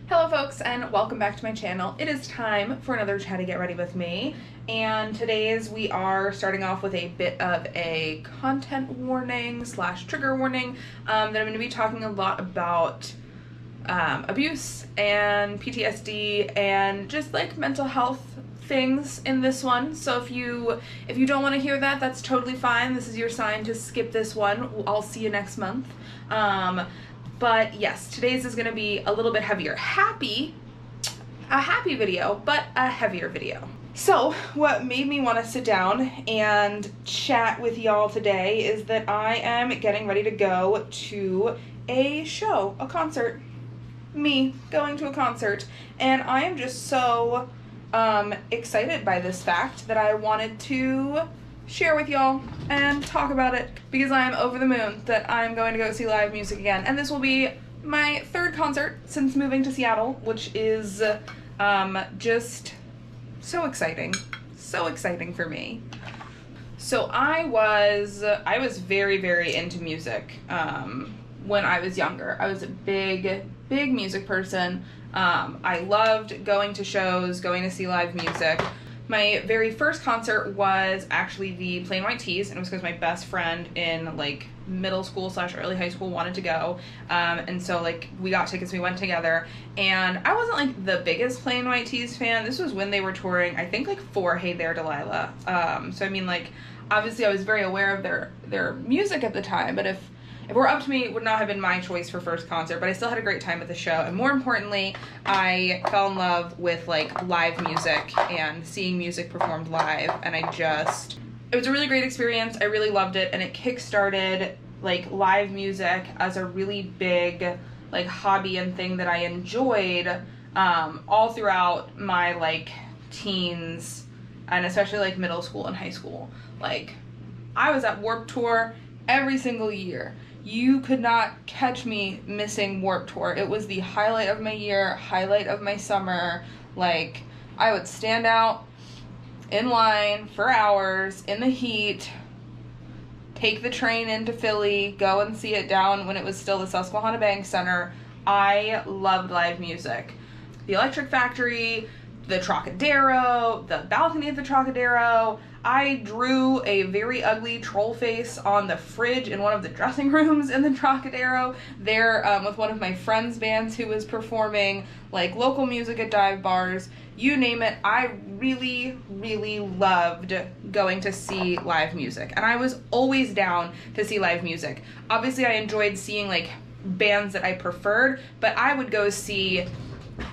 Hello folks, and welcome back to my channel. It is time for another Chatty Get Ready with me, and today's we are starting off with a bit of a content warning slash trigger warning that I'm going to be talking a lot about abuse and PTSD and just like mental health things in this one. So if you don't want to hear that, that's totally fine. This is your sign to skip this one. I'll see you next month. But yes, today's is going to be a little bit heavier. A happy video, but a heavier video. So what made me want to sit down and chat with y'all today is that I am getting ready to go to a show, a concert. Me going to a concert. And I am just so excited by this fact that I wanted to share with y'all and talk about it because I'm over the moon that I'm going to go see live music again. And this will be my third concert since moving to Seattle, which is just so exciting for me. So I was very, very into music when I was younger. I was a big music person. I loved going to shows, going to see live music. My very first concert was actually the Plain White T's, and it was because my best friend in like middle school / early high school wanted to go, and so like we got tickets, we went together, and I wasn't like the biggest Plain White T's fan. This was when they were touring, I think, like for Hey There Delilah. So I mean, like obviously I was very aware of their music at the time, but if it were up to me, it would not have been my choice for first concert, but I still had a great time at the show. And more importantly, I fell in love with like live music and seeing music performed live. And it was a really great experience. I really loved it. And it kickstarted like live music as a really big like hobby and thing that I enjoyed all throughout my like teens and especially like middle school and high school. Like I was at Warped Tour every single year. You could not catch me missing Warped Tour. It was the highlight of my year, highlight of my summer. Like, I would stand out in line for hours in the heat, take the train into Philly, go and see it down when it was still the Susquehanna Bank Center. I loved live music. The Electric Factory, the Trocadero, the balcony of the Trocadero. I drew a very ugly troll face on the fridge in one of the dressing rooms in the Trocadero there with one of my friends' bands who was performing like local music at dive bars. You name it. I really, really loved going to see live music. And I was always down to see live music. Obviously, I enjoyed seeing like bands that I preferred, but I would go see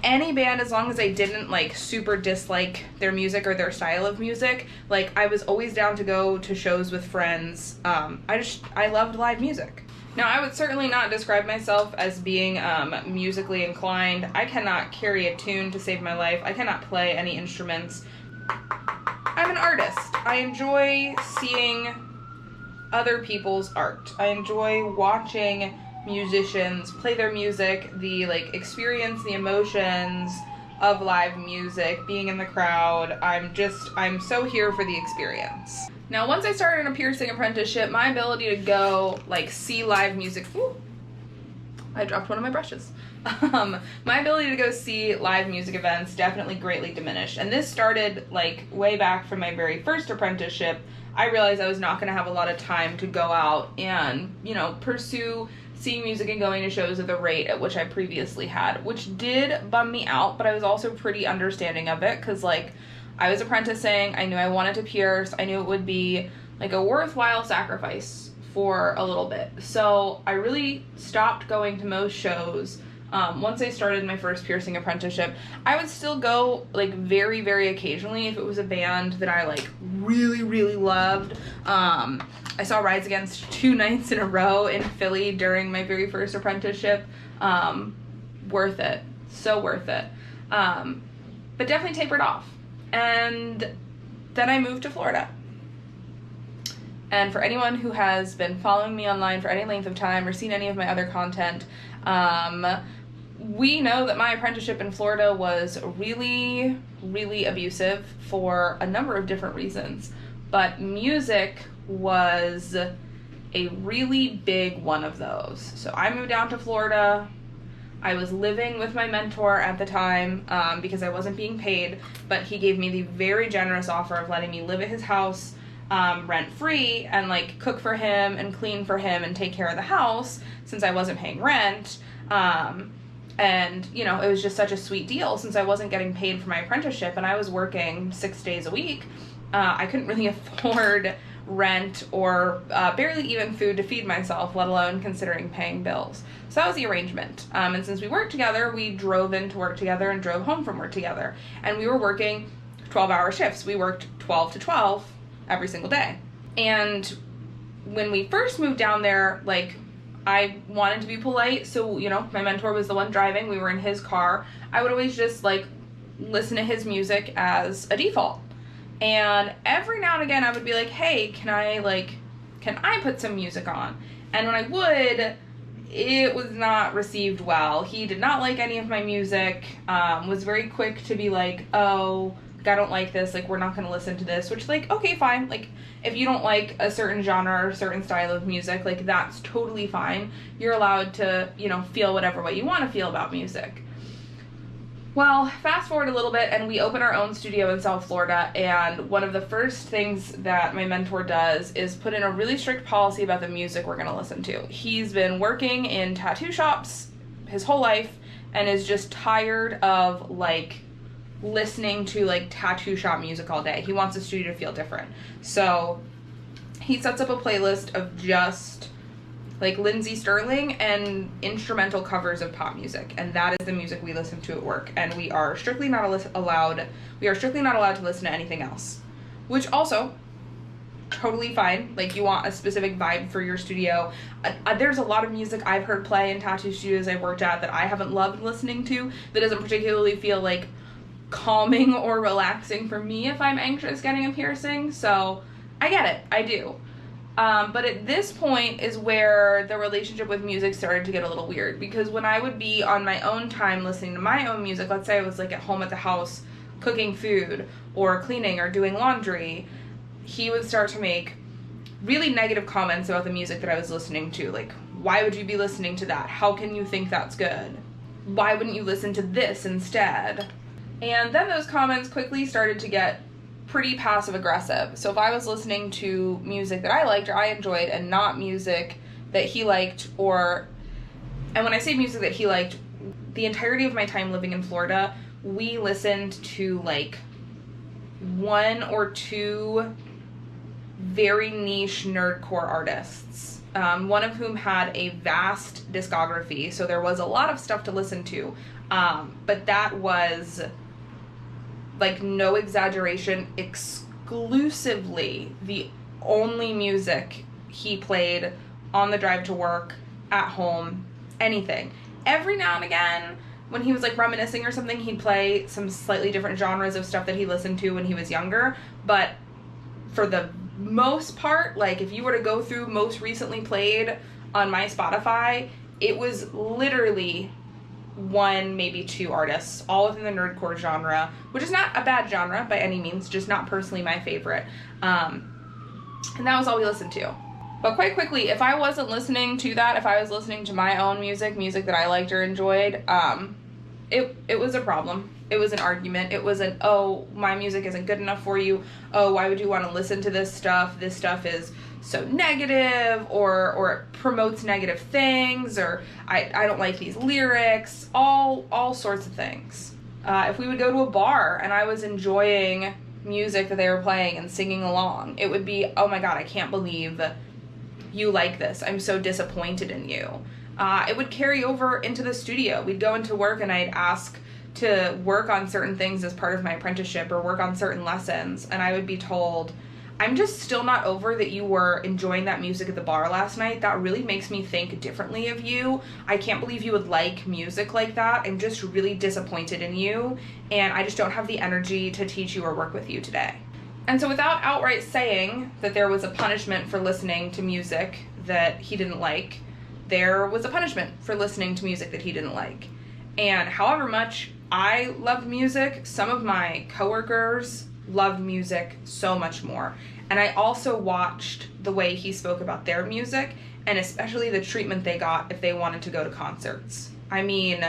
any band as long as I didn't like super dislike their music or their style of music. Like I was always down to go to shows with friends. I loved live music. Now I would certainly not describe myself as being musically inclined. I cannot carry a tune to save my life. I cannot play any instruments. I'm an artist. I enjoy seeing other people's art. I enjoy watching musicians play their music, the like experience, the emotions of live music, being in the crowd. I'm so here for the experience. Now once I started a piercing apprenticeship, my ability to go like see live music, I dropped one of my brushes. My ability to go see live music events definitely greatly diminished, and this started like way back from my very first apprenticeship. I realized I was not going to have a lot of time to go out and, you know, pursue seeing music and going to shows at the rate at which I previously had, which did bum me out, but I was also pretty understanding of it because, like, I was apprenticing, I knew I wanted to pierce, I knew it would be, like, a worthwhile sacrifice for a little bit. So I really stopped going to most shows. Once I started my first piercing apprenticeship, I would still go, like, very, very occasionally if it was a band that I, like, really, really loved. I saw Rise Against 2 nights in a row in Philly during my very first apprenticeship. Worth it. So worth it. But definitely tapered off. And then I moved to Florida. And for anyone who has been following me online for any length of time or seen any of my other content, we know that my apprenticeship in Florida was really, really abusive for a number of different reasons. But music was a really big one of those. So I moved down to Florida. I was living with my mentor at the time because I wasn't being paid, but he gave me the very generous offer of letting me live at his house rent-free and like cook for him and clean for him and take care of the house since I wasn't paying rent. And, you know, it was just such a sweet deal since I wasn't getting paid for my apprenticeship and I was working 6 days a week. I couldn't really afford rent or barely even food to feed myself, let alone considering paying bills. So that was the arrangement. And since we worked together, we drove into work together and drove home from work together. And we were working 12-hour shifts. We worked 12 to 12 every single day. And when we first moved down there, like, I wanted to be polite, so, you know, my mentor was the one driving, we were in his car. I would always just, like, listen to his music as a default. And every now and again, I would be like, hey, can I put some music on? And when I would, it was not received well. He did not like any of my music, was very quick to be like, oh, I don't like this, like, we're not going to listen to this, which, like, okay, fine. Like, if you don't like a certain genre or a certain style of music, like, that's totally fine. You're allowed to, you know, feel whatever way you want to feel about music. Well, fast forward a little bit, and we open our own studio in South Florida, and one of the first things that my mentor does is put in a really strict policy about the music we're going to listen to. He's been working in tattoo shops his whole life and is just tired of, like, listening to, like, tattoo shop music all day. He wants the studio to feel different. So he sets up a playlist of just, like, Lindsey Sterling and instrumental covers of pop music, and that is the music we listen to at work. And we are strictly not allowed to listen to anything else, which also totally fine. Like, you want a specific vibe for your studio. There's a lot of music I've heard play in tattoo studios I've worked at that I haven't loved listening to, that doesn't particularly feel like calming or relaxing for me if I'm anxious getting a piercing. So I get it, I do. But at this point is where the relationship with music started to get a little weird, because when I would be on my own time listening to my own music, let's say I was, like, at home at the house cooking food or cleaning or doing laundry, he would start to make really negative comments about the music that I was listening to. Like, why would you be listening to that? How can you think that's good? Why wouldn't you listen to this instead? And then those comments quickly started to get pretty passive aggressive. So if I was listening to music that I liked or I enjoyed and not music that he liked, and when I say music that he liked, the entirety of my time living in Florida, we listened to, like, 1 or 2 very niche nerdcore artists, one of whom had a vast discography, so there was a lot of stuff to listen to, but that was, like, no exaggeration, exclusively the only music he played on the drive to work, at home, anything. Every now and again, when he was, like, reminiscing or something, he'd play some slightly different genres of stuff that he listened to when he was younger, but for the most part, like, if you were to go through most recently played on my Spotify, it was literally 1, maybe 2 artists, all within the nerdcore genre, which is not a bad genre by any means, just not personally my favorite. And that was all we listened to. But quite quickly, if I wasn't listening to that, if I was listening to my own music that I liked or enjoyed, it was a problem. It was an argument. It was oh, my music isn't good enough for you. Oh, why would you want to listen to this stuff? This stuff is so negative, or it promotes negative things, or I don't like these lyrics, all sorts of things. If we would go to a bar and I was enjoying music that they were playing and singing along, it would be, oh my god, I can't believe you like this. I'm so disappointed in you. It would carry over into the studio. We'd go into work and I'd ask to work on certain things as part of my apprenticeship or work on certain lessons, and I would be told, I'm just still not over that you were enjoying that music at the bar last night. That really makes me think differently of you. I can't believe you would like music like that. I'm just really disappointed in you, and I just don't have the energy to teach you or work with you today. And so without outright saying that there was a punishment for listening to music that he didn't like, there was a punishment for listening to music that he didn't like. And however much I loved music, some of my coworkers loved music so much more. And I also watched the way he spoke about their music, and especially the treatment they got if they wanted to go to concerts. I mean,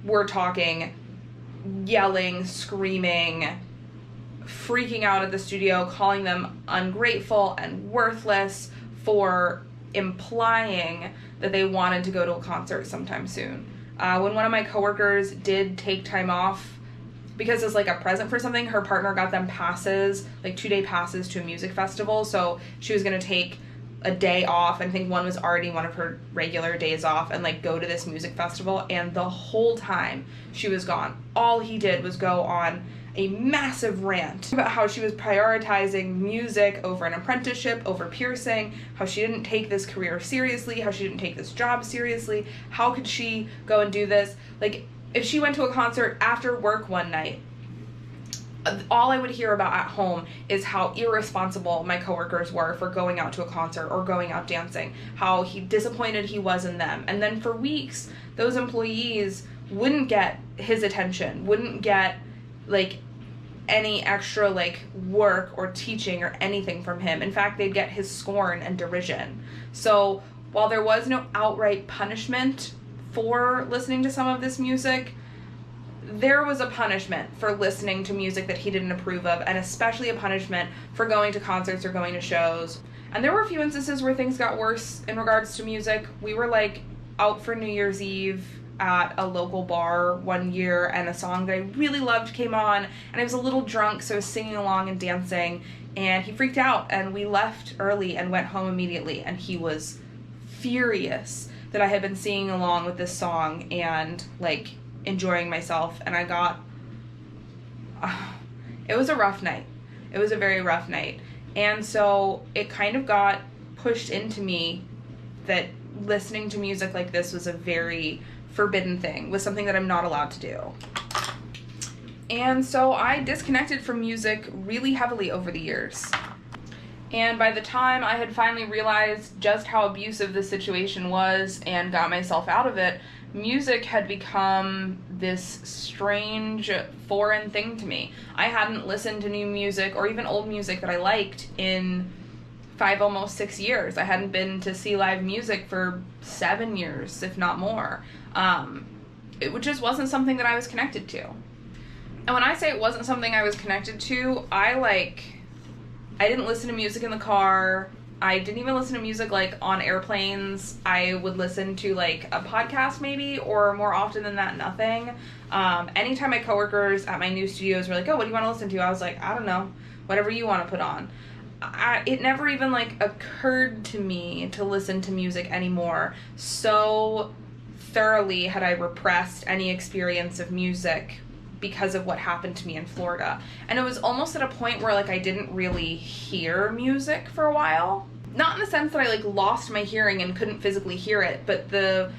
we're talking yelling, screaming, freaking out at the studio, calling them ungrateful and worthless for implying that they wanted to go to a concert sometime soon. When one of my coworkers did take time off, because it's like a present for something, her partner got them passes, like 2-day passes to a music festival, so she was going to take a day off, and I think one was already one of her regular days off, and like go to this music festival, and the whole time she was gone, all he did was go on a massive rant about how she was prioritizing music over an apprenticeship, over piercing, how she didn't take this career seriously, how she didn't take this job seriously, how could she go and do this? Like, if she went to a concert after work one night, all I would hear about at home is how irresponsible my coworkers were for going out to a concert or going out dancing, how disappointed he was in them. And then for weeks, those employees wouldn't get his attention, wouldn't get like any extra like work or teaching or anything from him. In fact, they'd get his scorn and derision. So while there was no outright punishment for listening to some of this music, there was a punishment for listening to music that he didn't approve of, and especially a punishment for going to concerts or going to shows. And there were a few instances where things got worse in regards to music. We were like out for New Year's Eve at a local bar one year, and a song that I really loved came on, and I was a little drunk, so I was singing along and dancing, and he freaked out, and we left early and went home immediately, and he was furious that I had been singing along with this song and like enjoying myself. And I got it was a rough night. It was a very rough night. And so it kind of got pushed into me that listening to music like this was a very forbidden thing, was something that I'm not allowed to do. And so I disconnected from music really heavily over the years. And by the time I had finally realized just how abusive the situation was and got myself out of it, music had become this strange foreign thing to me. I hadn't listened to new music or even old music that I liked in 5, almost 6 years. I hadn't been to see live music for 7 years, if not more. It just wasn't something that I was connected to. And when I say it wasn't something I was connected to, I didn't listen to music in the car. I didn't even listen to music like on airplanes. I would listen to like a podcast maybe, or more often than that, nothing. Anytime my coworkers at my new studios were like, oh, what do you want to listen to? I was like, I don't know, whatever you want to put on. It never even like occurred to me to listen to music anymore. So thoroughly had I repressed any experience of music because of what happened to me in Florida. And it was almost at a point where like I didn't really hear music for a while. Not in the sense that I like lost my hearing and couldn't physically hear it, but the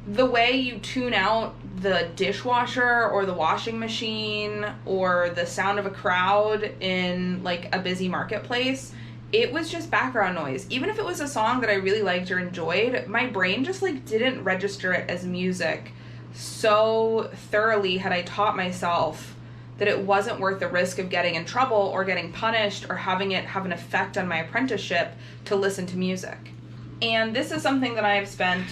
way you tune out the dishwasher or the washing machine or the sound of a crowd in like a busy marketplace, it was just background noise. Even if it was a song that I really liked or enjoyed, my brain just like didn't register it as music. So thoroughly had I taught myself that it wasn't worth the risk of getting in trouble or getting punished or having it have an effect on my apprenticeship to listen to music. And this is something that I have spent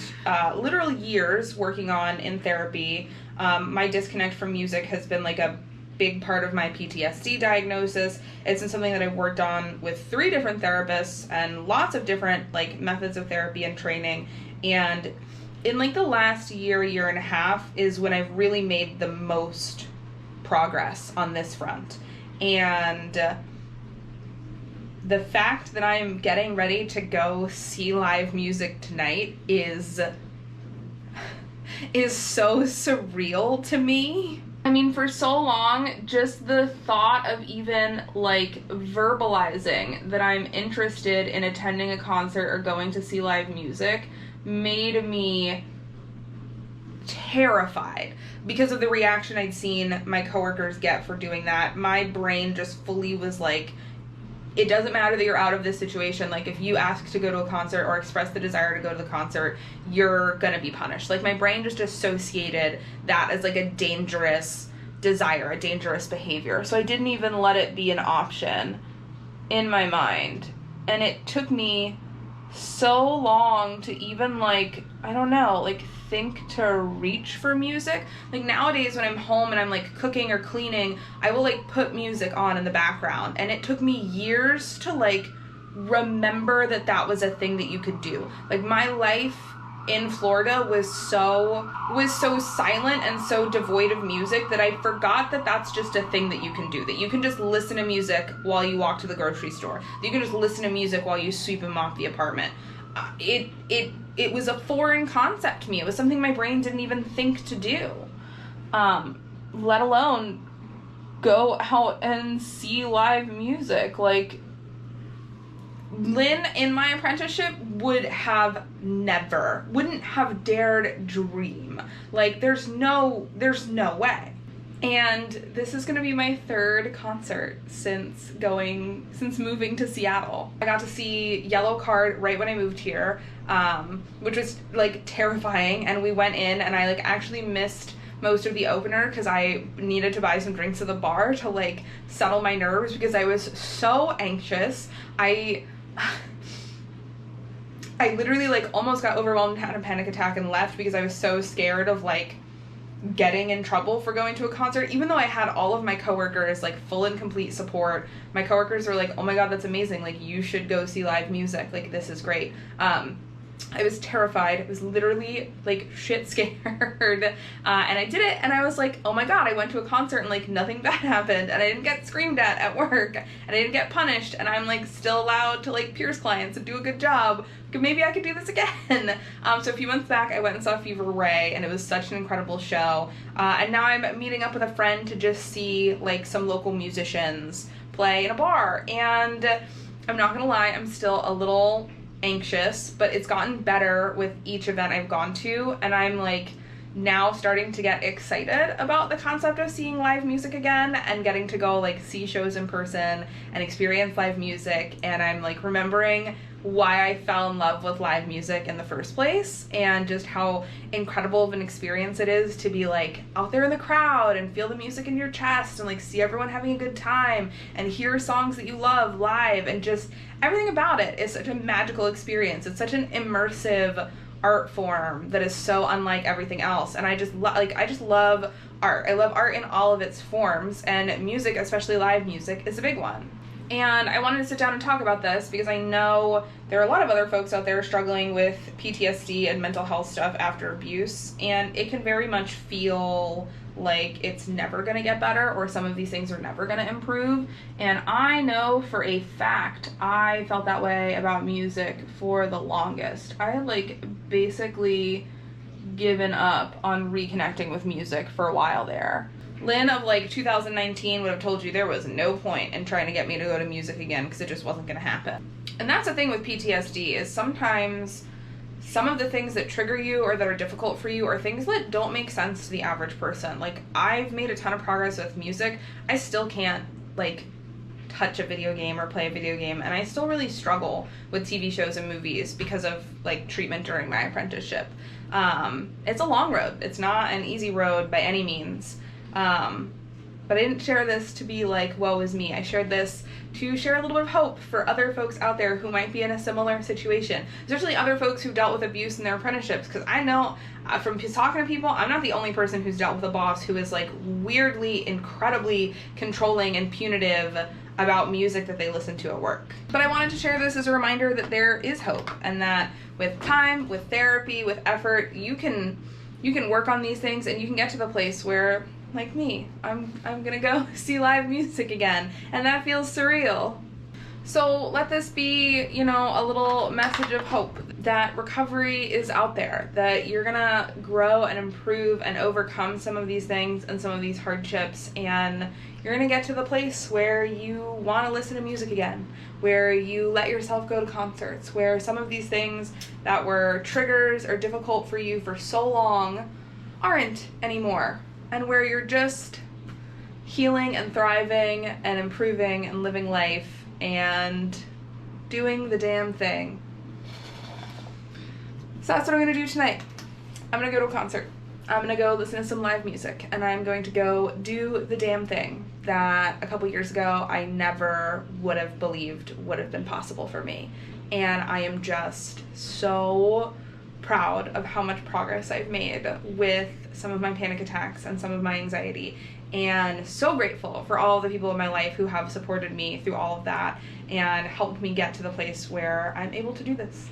literal years working on in therapy. My disconnect from music has been like a big part of my PTSD diagnosis. It's been something that I've worked on with 3 different therapists and lots of different like methods of therapy and training. And in like the last year and a half is when I've really made the most progress on this front. And the fact that I'm getting ready to go see live music tonight is so surreal to me. I mean, for so long, just the thought of even like verbalizing that I'm interested in attending a concert or going to see live music made me terrified because of the reaction I'd seen my coworkers get for doing that. My brain just fully was like, it doesn't matter that you're out of this situation. Like, if you ask to go to a concert or express the desire to go to the concert, you're gonna be punished. Like, my brain just associated that as like a dangerous desire, a dangerous behavior. So I didn't even let it be an option in my mind. And it took me so long to even, like, I don't know, like, think to reach for music. Like, nowadays when I'm home and I'm, like, cooking or cleaning, I will, like, put music on in the background, and it took me years to, like, remember that that was a thing that you could do. Like, my life in Florida was so silent and so devoid of music that I forgot that that's just a thing that you can do, that you can just listen to music while you walk to the grocery store, that you can just listen to music while you sweep and mop the apartment. It was a foreign concept to me. It was something my brain didn't even think to do, let alone go out and see live music. Like, Lynn in my apprenticeship wouldn't have dared dream. Like, there's no way. And this is gonna be my third concert since moving to Seattle. I got to see Yellowcard right when I moved here, which was, like, terrifying, and we went in and I, like, actually missed most of the opener because I needed to buy some drinks at the bar to, like, settle my nerves because I was so anxious. I literally, like, almost got overwhelmed and had a panic attack and left because I was so scared of, like, getting in trouble for going to a concert, even though I had all of my coworkers, like, full and complete support. My coworkers were like, oh my god, that's amazing, like, you should go see live music, like, this is great. I was terrified. I was literally, like, shit scared. And I did it, and I was like, oh my god, I went to a concert and, like, nothing bad happened, and I didn't get screamed at work, and I didn't get punished, and I'm, like, still allowed to, like, pierce clients and do a good job. Maybe I could do this again. So a few months back, I went and saw Fever Ray, and it was such an incredible show. And now I'm meeting up with a friend to just see, like, some local musicians play in a bar. And I'm not gonna lie, I'm still a little anxious, but it's gotten better with each event I've gone to, and I'm, like, now starting to get excited about the concept of seeing live music again and getting to go, like, see shows in person and experience live music. And I'm, like, remembering why I fell in love with live music in the first place, and just how incredible of an experience it is to be, like, out there in the crowd and feel the music in your chest and, like, see everyone having a good time and hear songs that you love live, and just everything about it is such a magical experience. It's such an immersive art form that is so unlike everything else, and I just love art. I love art in all of its forms, and music, especially live music, is a big one. And I wanted to sit down and talk about this because I know there are a lot of other folks out there struggling with PTSD and mental health stuff after abuse, and it can very much feel like it's never going to get better, or some of these things are never going to improve. And I know for a fact I felt that way about music for the longest. I had, like, basically given up on reconnecting with music for a while there. Lynn of, like, 2019 would have told you there was no point in trying to get me to go to music again because it just wasn't going to happen. And that's the thing with PTSD, is sometimes some of the things that trigger you or that are difficult for you are things that don't make sense to the average person. Like, I've made a ton of progress with music. I still can't, like, touch a video game or play a video game, and I still really struggle with TV shows and movies because of, like, treatment during my apprenticeship. It's a long road. It's not an easy road by any means. But I didn't share this to be like, woe is me. I shared this to share a little bit of hope for other folks out there who might be in a similar situation, especially other folks who dealt with abuse in their apprenticeships, because I know from talking to people, I'm not the only person who's dealt with a boss who is, like, weirdly, incredibly controlling and punitive about music that they listen to at work. But I wanted to share this as a reminder that there is hope, and that with time, with therapy, with effort, you can work on these things, and you can get to the place where, like me, I'm gonna go see live music again, and that feels surreal. So let this be, a little message of hope that recovery is out there, that you're gonna grow and improve and overcome some of these things and some of these hardships, and you're gonna get to the place where you want to listen to music again, where you let yourself go to concerts, where some of these things that were triggers or difficult for you for so long aren't anymore, and where you're just healing and thriving and improving and living life and doing the damn thing. So that's what I'm gonna do tonight. I'm gonna go to a concert. I'm gonna go listen to some live music, and I'm going to go do the damn thing that a couple years ago I never would have believed would have been possible for me. and I am just so proud of how much progress I've made with some of my panic attacks and some of my anxiety, and so grateful for all of the people in my life who have supported me through all of that and helped me get to the place where I'm able to do this.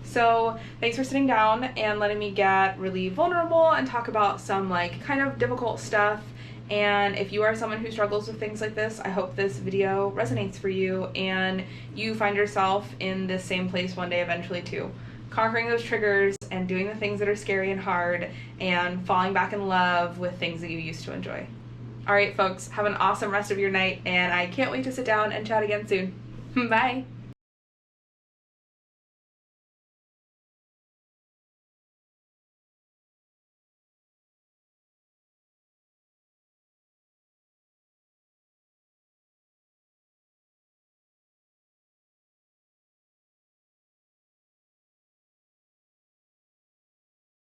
So thanks for sitting down and letting me get really vulnerable and talk about some like kind of difficult stuff. And if you are someone who struggles with things like this, I hope this video resonates for you and you find yourself in this same place one day eventually too. Conquering those triggers and doing the things that are scary and hard and falling back in love with things that you used to enjoy. All right, folks, have an awesome rest of your night, and I can't wait to sit down and chat again soon. Bye.